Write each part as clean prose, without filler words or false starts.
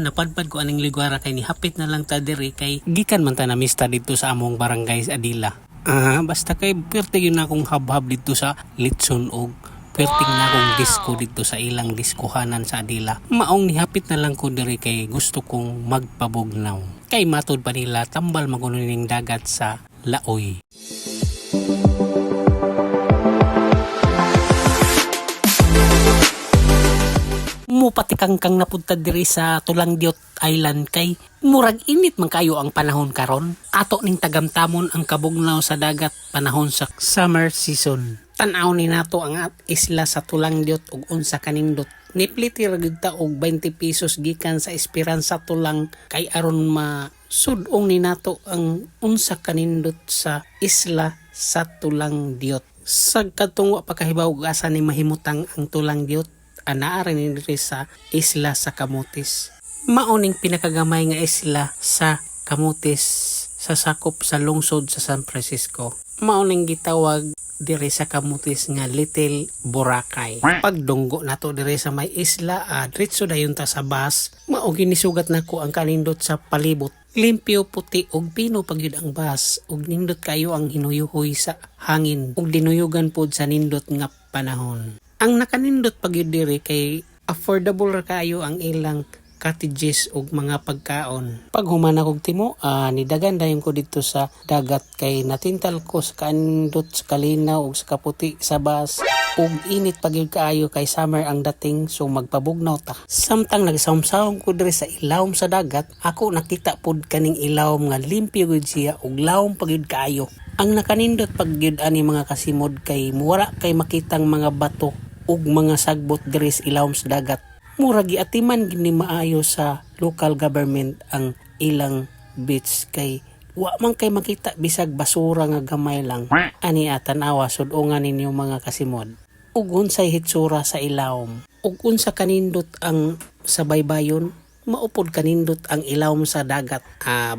Napadpad ko aning ligwara kay ni hapit na lang ta diri kay gikan man ta na mista dito sa among barangay sa Adila. Basta kay perti yun akong habhab dito sa Litson og perting na akong disco dito sa ilang diskohanan sa Adila. Maong nihapit na lang ko diri kay gusto kong magpabugnaw. Kay matod pa nila tambal magununing dagat sa Laoy. Patikangkang napunta diri sa Tulangdiot Island kay murag init man kayo ang panahon karon. Ato ning tagamtamon ang kabugnaw sa dagat panahon sa summer season. Tan-aw ni nato ang isla sa Tulangdiot ug unsa kanindot. Nipliti ra gyud ta og 20 pesos gikan sa Esperanza Tulang kay aron masud-ong ni nato ang unsa kanindot sa isla sa Tulangdiot. Sag katungo pagkahibaw ug asa ni mahimutang ang Tulangdiot. Anaaran nito sa isla sa Camotes. Mauning pinakagamay nga isla sa Camotes sa sakop sa lungsod sa San Francisco. Mauning gitawag diri sa Camotes nga Little Boracay. Pagdunggo nato diri sa may isla, diretso dayon ta sa bus. Mao ginisugat nako ang kanindot sa palibot. Limpyo, puti ug pino pagyud ang bus ug nindot kayo ang hinuyuhoy sa hangin ug dinuyugan pod sa nindot nga panahon. Ang nakanindot pagyud diri kay affordable ra kayo ang ilang cottages ug mga pagkaon. Pag human akong timo, nidagan dayon ko dito sa dagat kay natintal ko sa kanindot sa kalinaw ug sa kaputi sa bus. Ug init pagyud kaayo kay summer ang dating so magpabugnaw ta. Samtang nagsawom-sawom ko diri sa ilawom sa dagat, ako nakita pod kaning ilawom nga limpyo gud siya ug lawom pagyud kaayo. Ang nakanindot pagyud ani mga kasimod kay wala kay makitang mga bato ug mga sagbot diri sa ilawom sa dagat. Murag giatiman gini maayo sa local government ang ilang beach kay wa man kay makita bisag basura nga gamay lang. Ani atanawa sud-ongan ninyo mga kasimod. Ug unsay hitsura sa ilawom. Ug unsa kanindot ang sa baybayon, maupod kanindot ang ilawom sa dagat.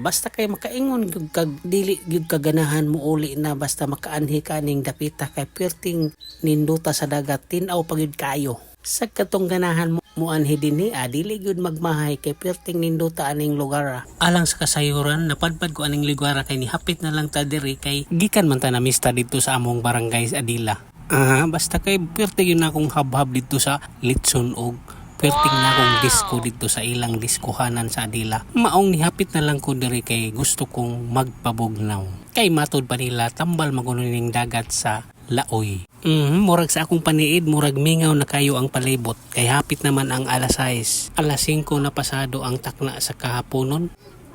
Basta kay makaingon gyud kag dili gyud kaganahan mo uli na basta makaanhi kaning dapita kay perting ninduta sa dagat tin-aw pagyud kayo. Sa katong ganahan mo anhi dinhi, dili gyud magmahay kay perting ninduta aning lugar. Alang sa kasayuran, napadpad ko aning ligwara kay nihapit na lang ta diri kay gikan man ta na mista dito sa among barangay sa Adila. Basta kay perting yun akong habhab dito sa Litson og perting na akong disco dito sa ilang diskohanan sa Adila. Maong nihapit na lang ko diri kay gusto kong magpabugnaw. Kay matod pa nila tambal magununing dagat sa Laoy. Murag sa akong paniid, murag mingaw na kayo ang palibot. Kay hapit naman ang alas 6. Alas 5 na pasado ang takna sa kahaponon.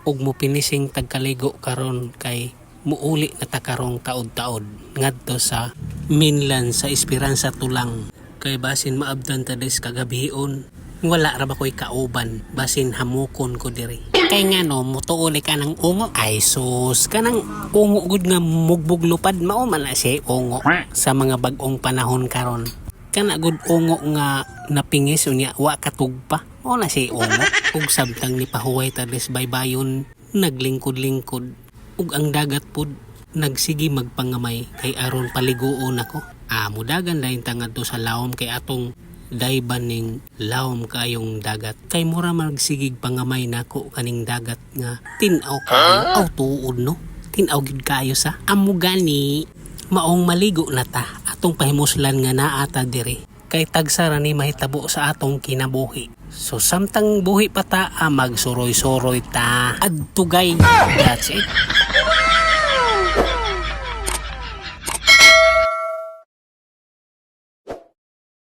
Ug mo pinising tagkaligo karon kay muuli na takarong taod-taod. Ngadto sa mainland sa Esperanza Tulang. Kay basin maabdan ta des kagabion. Wala ra ba ko'y kauban, basin hamukon ko diri. Kay nga no, mutuuli ka ng ungo. Ay sus, kanang ungo gud nga mugbog lupad, mao man na siya ungo sa mga bagong panahon karon. Kana gud ungo nga napingis unya wa katugpa, mao na siya ungo. Ug sabtang ni pahuway ta des baybayon, naglingkod-lingkod. Ug ang dagat pod nagsigi magpangamay kay aron paliguon ako. Mudagan dayon tangad to sa lawom kay atong dayban ning lawom kayong dagat. Kay mura magsigig pangamay nako kaning dagat nga tin-aw kayo. Tuod no? Tin-aw gid kayo sa amo gani. Maong maligo na ta atong pahimuslan nga naata diri. Kay tagsara ni mahitabo sa atong kinabuhi. So samtang buhi pa ta, magsuroy-suroy ta. Adtugay. That's it.